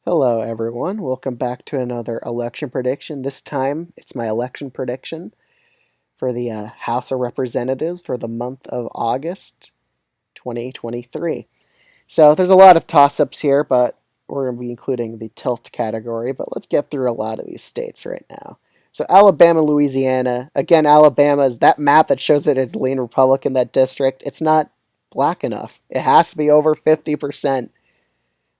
Hello, everyone. Welcome back to another election prediction. This time, it's my election prediction for the House of Representatives for the month of August 2023. So, there's a lot of toss ups here, but we're going to be including the tilt category. But let's get through a lot of these states right now. So, Alabama, Louisiana. Again, Alabama is that map that shows it as lean Republican, that district. It's not black enough. It has to be over 50%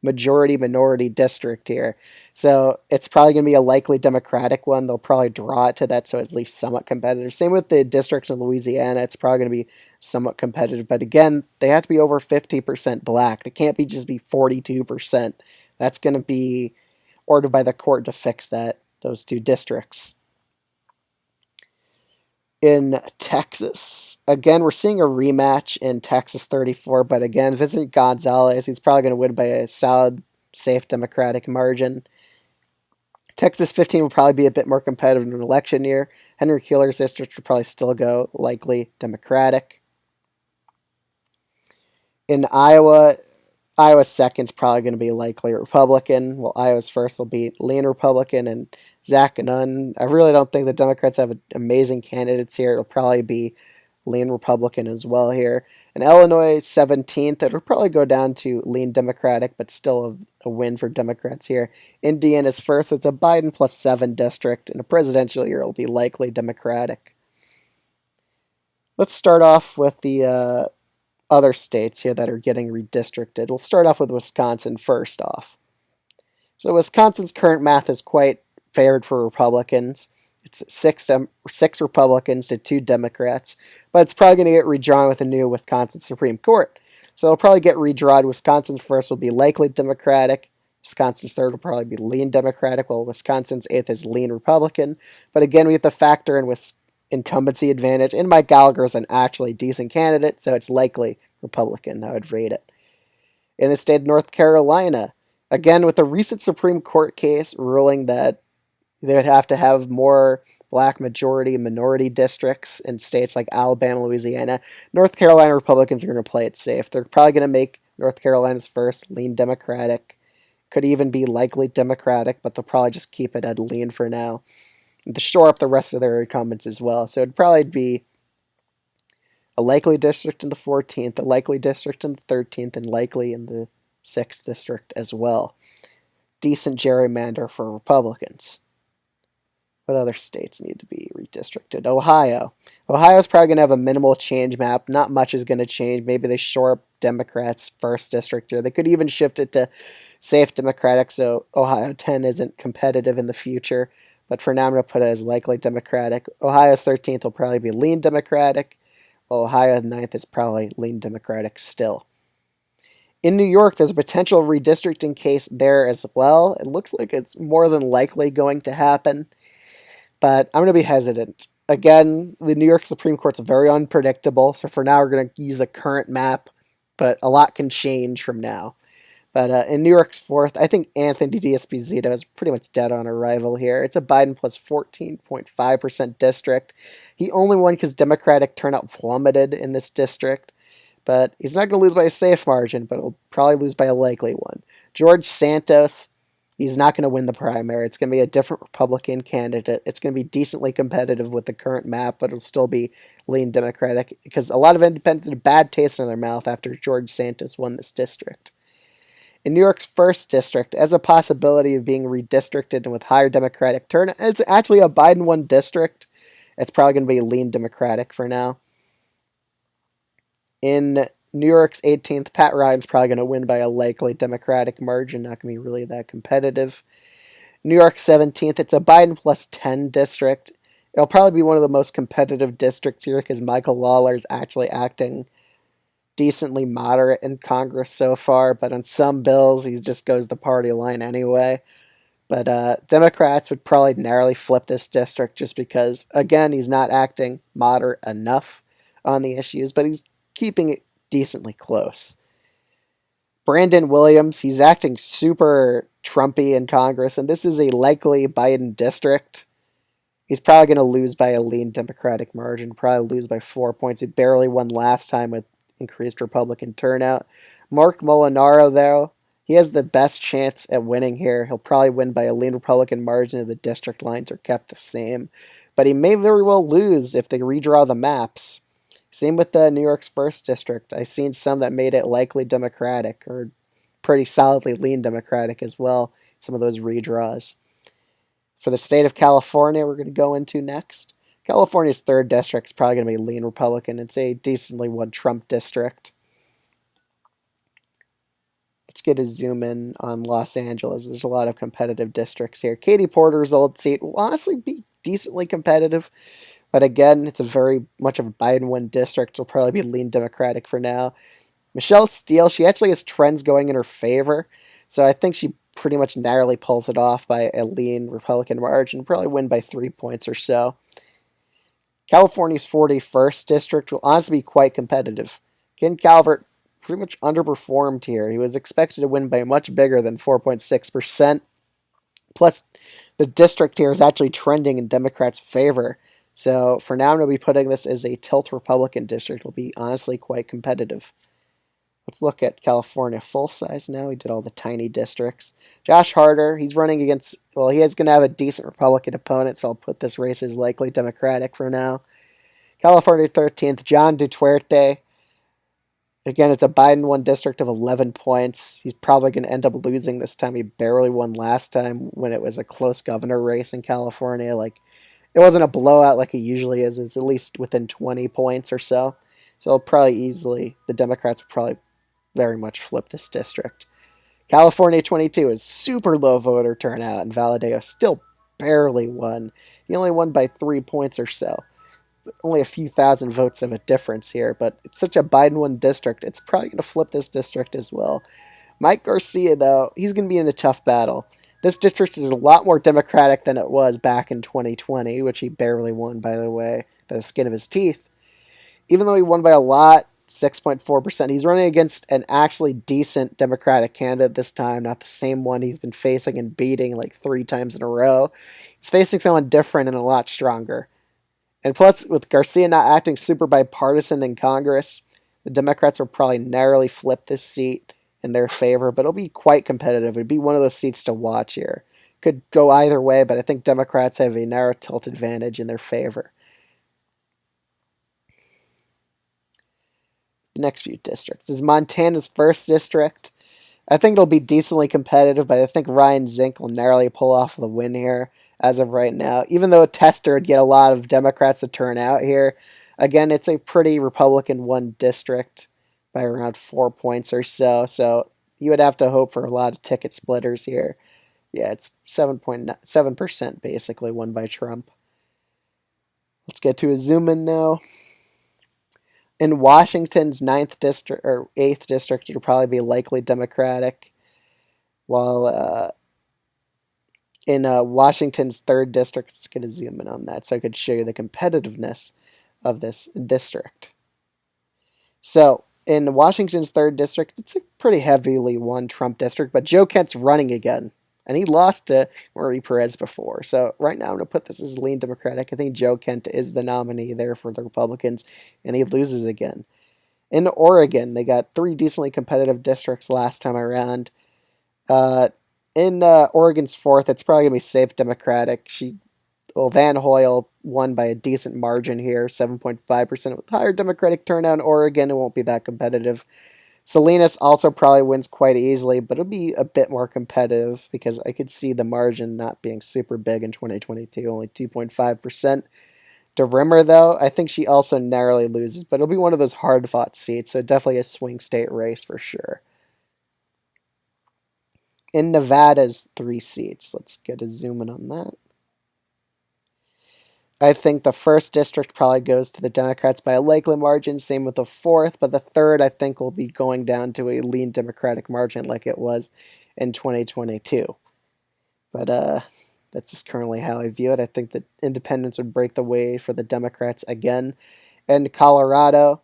majority minority district here. So it's probably going to be a likely Democratic one. They'll probably draw it to that so it's at least somewhat competitive. Same with the districts in Louisiana. It's probably going to be somewhat competitive. But again, they have to be over 50% black. They can't just be 42%. That's going to be ordered by the court to fix those two districts. In Texas. Again, we're seeing a rematch in Texas 34, but again, Vincent Gonzalez, he's probably going to win by a solid, safe Democratic margin. Texas 15 will probably be a bit more competitive in an election year. Henry Keeler's district will probably still go likely Democratic. In Iowa, Iowa's second is probably going to be likely Republican. Well, Iowa's first will be lean Republican, and Zach Nunn. I really don't think the Democrats have amazing candidates here. It'll probably be lean Republican as well here. In Illinois, 17th, it'll probably go down to lean Democratic, but still a win for Democrats here. Indiana's first. It's a Biden plus 7 district. In a presidential year, it'll be likely Democratic. Let's start off with the other states here that are getting redistricted. We'll start off with Wisconsin first off. So Wisconsin's current math is quite favored for Republicans. It's six Republicans to 2 Democrats, but it's probably going to get redrawn with a new Wisconsin Supreme Court. So it'll probably get redrawn. Wisconsin's first will be likely Democratic. Wisconsin's third will probably be lean Democratic, while Wisconsin's eighth is lean Republican. But again, we have to factor in with incumbency advantage, and Mike Gallagher is an actually decent candidate, so it's likely Republican. I would rate it. In the state of North Carolina, again, with a recent Supreme Court case ruling that they would have to have more black majority minority districts in states like Alabama, Louisiana, North Carolina Republicans are going to play it safe. They're probably going to make North Carolina's first lean Democratic. Could even be likely Democratic, but they'll probably just keep it at lean for now to shore up the rest of their incumbents as well. So it'd probably be a likely district in the 14th, a likely district in the 13th, and likely in the 6th district as well. Decent gerrymander for Republicans. What other states need to be redistricted? Ohio. Ohio's probably going to have a minimal change map. Not much is going to change. Maybe they shore up Democrats' first district, or they could even shift it to safe Democratic, so Ohio 10 isn't competitive in the future. But for now, I'm going to put it as likely Democratic. Ohio's 13th will probably be lean Democratic. Ohio 9th is probably lean Democratic still. In New York, there's a potential redistricting case there as well. It looks like it's more than likely going to happen, but I'm going to be hesitant. Again, the New York Supreme Court's very unpredictable, so for now we're going to use the current map, but a lot can change from now. But in New York's fourth, I think Anthony D'Esposito is pretty much dead on arrival here. It's a Biden plus 14.5% district. He only won because Democratic turnout plummeted in this district. But he's not going to lose by a safe margin, but he'll probably lose by a likely one. George Santos, he's not going to win the primary. It's going to be a different Republican candidate. It's going to be decently competitive with the current map, but it'll still be lean Democratic because a lot of independents had a bad taste in their mouth after George Santos won this district. In New York's first district, as a possibility of being redistricted and with higher Democratic turnout, it's actually a Biden won district. It's probably going to be lean Democratic for now. In New York's 18th, Pat Ryan's probably going to win by a likely Democratic margin, not going to be really that competitive. New York's 17th, it's a Biden plus 10 district. It'll probably be one of the most competitive districts here because Michael Lawler is actually acting decently moderate in Congress so far, but on some bills, he just goes the party line anyway. But Democrats would probably narrowly flip this district just because, again, he's not acting moderate enough on the issues, but he's keeping it decently close. Brandon Williams, he's acting super Trumpy in Congress, and this is a likely Biden district. He's probably going to lose by a lean Democratic margin, probably lose by 4 points. He barely won last time with increased Republican turnout. Mark Molinaro, though, He has the best chance at winning here. He'll probably win by a lean Republican margin if the district lines are kept the same. But he may very well lose if they redraw the maps. Same with New York's first district. I've seen some that made it likely Democratic or pretty solidly lean Democratic as well, some of those redraws. For the state of California, we're going to go into next. California's third district is probably going to be lean Republican. It's a decently won Trump district. Let's get a zoom in on Los Angeles. There's a lot of competitive districts here. Katie Porter's old seat will honestly be decently competitive, but again, it's a very much of a Biden win district. It'll probably be lean Democratic for now. Michelle Steele, she actually has trends going in her favor, so I think she pretty much narrowly pulls it off by a lean Republican margin, probably win by 3 points or so. California's 41st district will honestly be quite competitive. Ken Calvert pretty much underperformed here. He was expected to win by much bigger than 4.6%. Plus, the district here is actually trending in Democrats' favor. So for now, I'm going to be putting this as a tilt Republican district. It'll be honestly quite competitive. Let's look at California full size now. We did all the tiny districts. Josh Harder, he's running against, well, he is going to have a decent Republican opponent, so I'll put this race as likely Democratic for now. California 13th, John Duterte. Again, it's a Biden won district of 11 points. He's probably going to end up losing this time. He barely won last time when it was a close governor race in California. Like, it wasn't a blowout like it usually is. It's at least within 20 points or so. So probably easily, the Democrats will probably very much flip this district. California 22 is super low voter turnout, and Valadeo still barely won. He only won by 3 points or so. Only a few thousand votes of a difference here, but it's such a Biden won district, it's probably going to flip this district as well. Mike Garcia, though, he's going to be in a tough battle. This district is a lot more Democratic than it was back in 2020, which he barely won, by the way, by the skin of his teeth. Even though he won by a lot, 6.4%, he's running against an actually decent Democratic candidate this time, not the same one he's been facing and beating like 3 times in a row. He's facing someone different and a lot stronger. And plus, with Garcia not acting super bipartisan in Congress, the Democrats will probably narrowly flip this seat in their favor, but it'll be quite competitive. It'd be one of those seats to watch here. Could go either way, but I think Democrats have a narrow tilt advantage in their favor. The next few districts is Montana's first district. I think it'll be decently competitive, but I think Ryan Zink will narrowly pull off the win here as of right now. Even though Tester would get a lot of Democrats to turn out here, again, it's a pretty Republican-won district by around 4 points or so. So you would have to hope for a lot of ticket splitters here. Yeah, it's 7.7% basically won by Trump. Let's get to a zoom in now. In Washington's 9th district or 8th district, it'll probably be likely Democratic, while in Washington's 3rd district, let's get a zoom in on that so I could show you the competitiveness of this district. So in Washington's 3rd district, it's a pretty heavily won Trump district, but Joe Kent's running again, and he lost to Marie Perez before. So right now I'm going to put this as lean Democratic. I think Joe Kent is the nominee there for the Republicans, and he loses again. In Oregon, they got 3 decently competitive districts last time around. In Oregon's 4th, it's probably going to be safe Democratic. Van Hoyle won by a decent margin here, 7.5%. With higher Democratic turnout in Oregon, it won't be that competitive. Salinas also probably wins quite easily, but it'll be a bit more competitive because I could see the margin not being super big in 2022, only 2.5%. DeRimmer, though, I think she also narrowly loses, but it'll be one of those hard-fought seats, so definitely a swing state race for sure. In Nevada's 3 seats, let's get a zoom in on that. I think the 1st district probably goes to the Democrats by a likely margin, same with the 4th, but the 3rd I think will be going down to a lean Democratic margin like it was in 2022. But that's just currently how I view it. I think that independents would break the way for the Democrats again. And Colorado,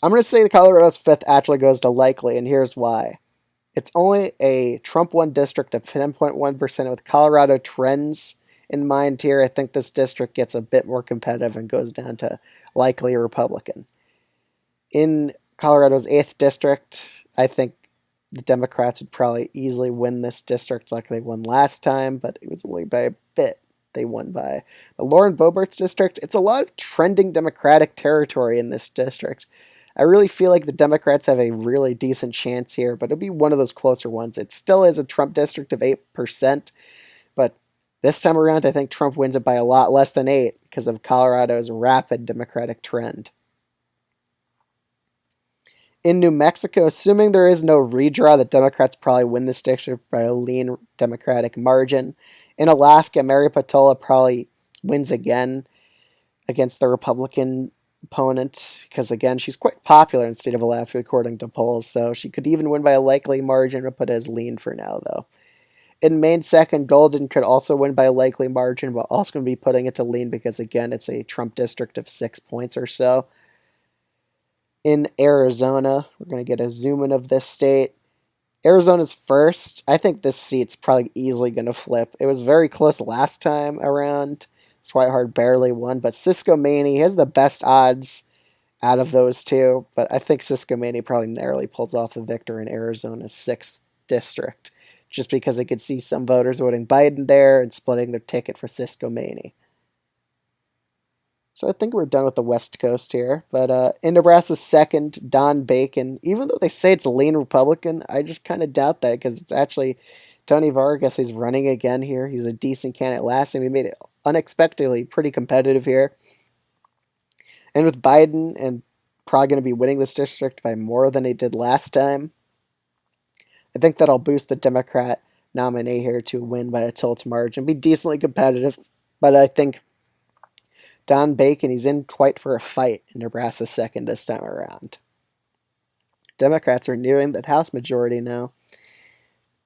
I'm going to say the Colorado's 5th actually goes to likely, and here's why. It's only a Trump won district of 10.1% with Colorado trends in mind here. I think this district gets a bit more competitive and goes down to likely Republican. In Colorado's 8th district, I think the Democrats would probably easily win this district like they won last time, but it was only by a bit they won by. The Lauren Boebert's district, it's a lot of trending Democratic territory in this district. I really feel like the Democrats have a really decent chance here, but it'll be one of those closer ones. It still is a Trump district of 8%, but this time around, I think Trump wins it by a lot less than 8 because of Colorado's rapid Democratic trend. In New Mexico, assuming there is no redraw, the Democrats probably win this district by a lean Democratic margin. In Alaska, Mary Patola probably wins again against the Republican opponent because, again, she's quite popular in the state of Alaska according to polls, so she could even win by a likely margin, but put it as lean for now, though. In Maine, second, Golden could also win by a likely margin, but also going to be putting it to lean because, again, it's a Trump district of 6 points or so. In Arizona, we're going to get a zoom in of this state. Arizona's first. I think this seat's probably easily going to flip. It was very close last time around. Swihart barely won, but Cisco Maney has the best odds out of those two. But I think Cisco Maney probably narrowly pulls off the victor in Arizona's 6th district, just because I could see some voters voting Biden there and splitting their ticket for Cisco Maney. So I think we're done with the West Coast here. But in Nebraska's second, Don Bacon, even though they say it's a lean Republican, I just kind of doubt that because it's actually Tony Vargas. He's running again here. He's a decent candidate last time. He made it unexpectedly pretty competitive here. And with Biden and probably going to be winning this district by more than he did last time, I think that'll boost the Democrat nominee here to win by a tilt margin. Be decently competitive, but I think Don Bacon, he's in quite for a fight in Nebraska's second this time around. Democrats are nearing the House majority now.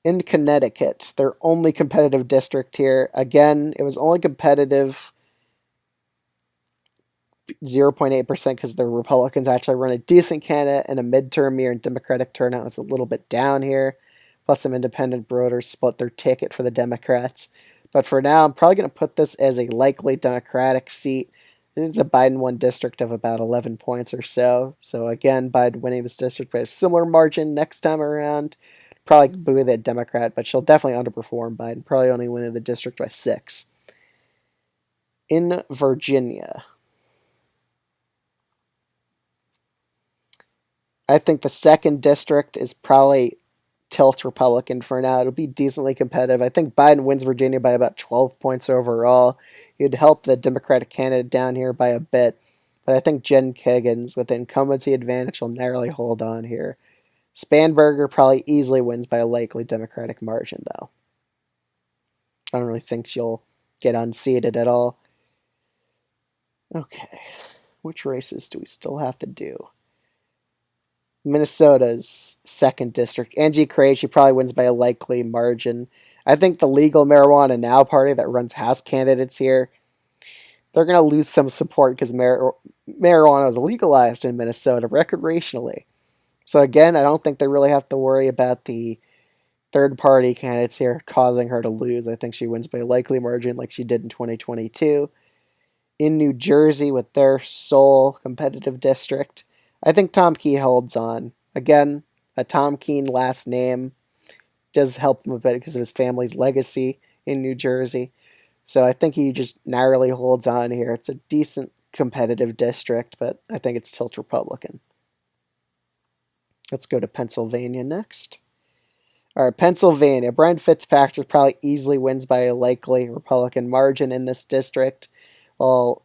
In Connecticut, their only competitive district here. Again, it was only competitive 0.8% because the Republicans actually run a decent candidate in a midterm year, and Democratic turnout was a little bit down here. Plus, some independent voters split their ticket for the Democrats. But for now, I'm probably going to put this as a likely Democratic seat. It's a Biden won district of about 11 points or so. So again, Biden winning this district by a similar margin next time around. Probably boo the Democrat, but she'll definitely underperform Biden. Probably only winning the district by 6. In Virginia, I think the second district is probably tilt Republican for now. It'll be decently competitive. I think Biden wins Virginia by about 12 points overall. It'd help the Democratic candidate down here by a bit, but I think Jen Kiggins, with the incumbency advantage, will narrowly hold on here. Spanberger probably easily wins by a likely Democratic margin, though. I don't really think she'll get unseated at all. Okay, which races do we still have to do? Minnesota's second district. Angie Craig, she probably wins by a likely margin. I think the Legal Marijuana Now party that runs House candidates here, they're going to lose some support because marijuana is legalized in Minnesota recreationally. So again, I don't think they really have to worry about the third-party candidates here causing her to lose. I think she wins by a likely margin like she did in 2022. In New Jersey, with their sole competitive district, I think Tom Keene holds on. Again, a Tom Keene last name does help him a bit because of his family's legacy in New Jersey. So I think he just narrowly holds on here. It's a decent competitive district, but I think it's tilt Republican. Let's go to Pennsylvania next. All right, Pennsylvania. Brian Fitzpatrick probably easily wins by a likely Republican margin in this district, while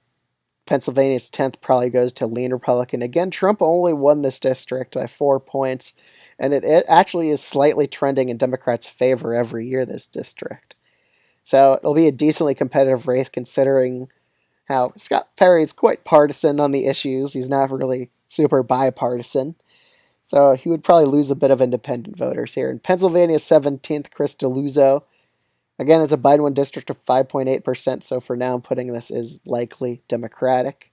Pennsylvania's 10th probably goes to lean Republican. Again, Trump only won this district by 4 points, and it actually is slightly trending in Democrats' favor every year, this district. So it'll be a decently competitive race considering how Scott Perry is quite partisan on the issues. He's not really super bipartisan. So he would probably lose a bit of independent voters here. In Pennsylvania's 17th, Chris Deluzzo. Again, it's a Biden won district of 5.8%, so for now I'm putting this as likely Democratic.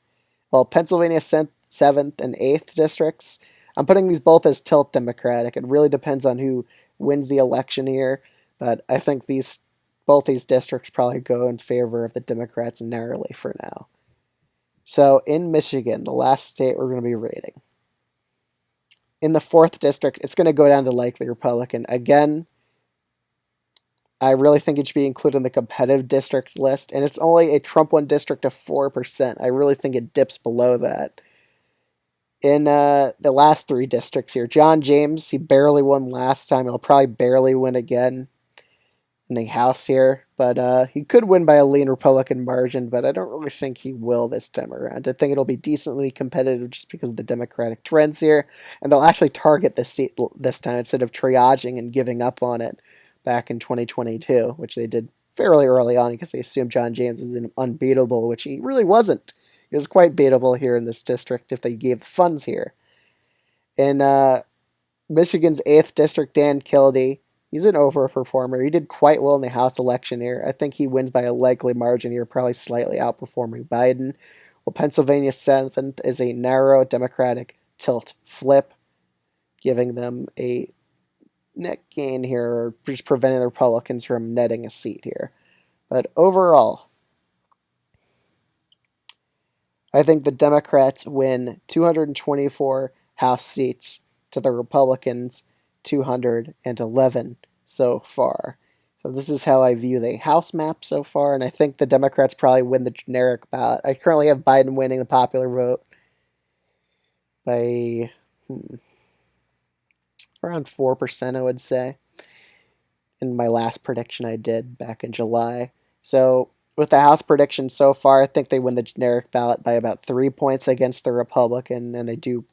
While Pennsylvania's 7th and 8th districts, I'm putting these both as tilt Democratic. It really depends on who wins the election here, but I think both these districts probably go in favor of the Democrats narrowly for now. So in Michigan, the last state we're going to be rating. In the 4th district, it's going to go down to likely Republican. Again, I really think it should be included in the competitive districts list, and it's only a Trump won district of 4%. I really think it dips below that. In the last 3 districts here, John James, he barely won last time. He'll probably barely win again in the House here, but he could win by a lean Republican margin, but I don't really think he will this time around. I think it'll be decently competitive just because of the Democratic trends here, and they'll actually target this seat this time instead of triaging and giving up on it back in 2022, which they did fairly early on because they assumed John James was unbeatable, which he really wasn't. He was quite beatable here in this district if they gave the funds here. In Michigan's 8th district, Dan Kildee, he's an overperformer. He did quite well in the House election here. I think he wins by a likely margin here, probably slightly outperforming Biden. Well, Pennsylvania's 7th is a narrow Democratic tilt flip, giving them a net gain here, or just preventing the Republicans from netting a seat here. But overall, I think the Democrats win 224 House seats to the Republicans 211 so far. So this is how I view the House map so far, and I think the Democrats probably win the generic ballot. I currently have Biden winning the popular vote by around 4%, I would say, in my last prediction I did back in July. So with the House prediction so far, I think they win the generic ballot by about 3 points against the Republican, and they do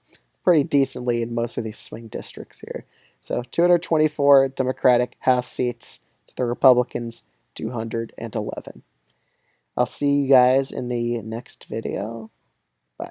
pretty decently in most of these swing districts here. So 224 Democratic House seats to the Republicans 211. I'll see you guys in the next video. Bye.